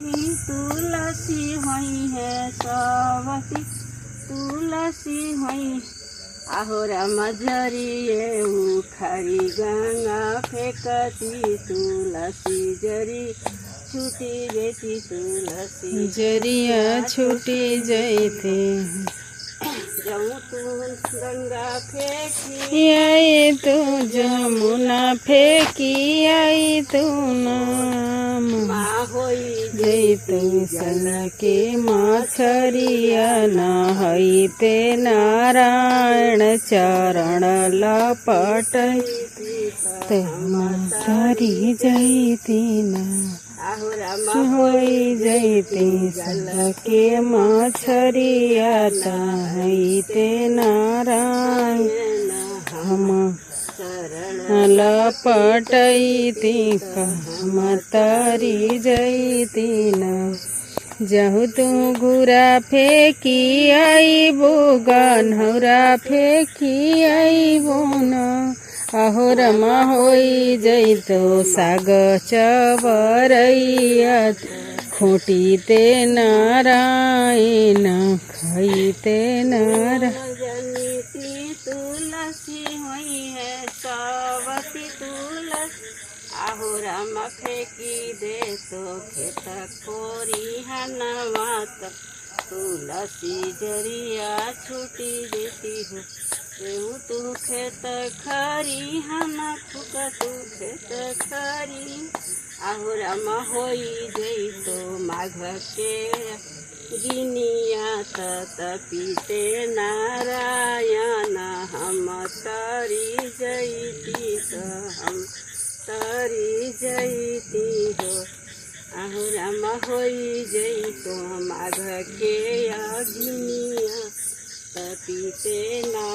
तुलसी होई है सवती तुलसी होई आहोरा मजरिए उखारी गंगा फेंकती तुलसी जरी छूटी जैती तुलसी जरिया छूटी जैती जमू तू गंगा फेंकी आई तू जमुना फेंकी आई तू नाम माँ होई जैतु सन के मछरिया नहैते नारायण चरण लपट मछरी जैती न होई जैती सन के मछरिया तहैते नारायण हम लपटैती मतरी जैती न जहु तू गुरा फेंकी आई बो गन्हौरा फेंकी आई बो न अहो रमा होई जैतो साग चबरैया खोटी ते नारायण खैते नारायण तुलसी हुई है सवती तुलसी आहो राम फेंकी दे तो खेत कोरी हनवात तुलसी जरिया छूटी देती हो तू खेत खरी हना फुक तू खेत खरी आहो राम होई जई तो माघ के गिनिया तपीते नारायण हम तरी जैती हम तरी जैती हो आहो राम होई जई तो माघ के गिनिया तपीते ना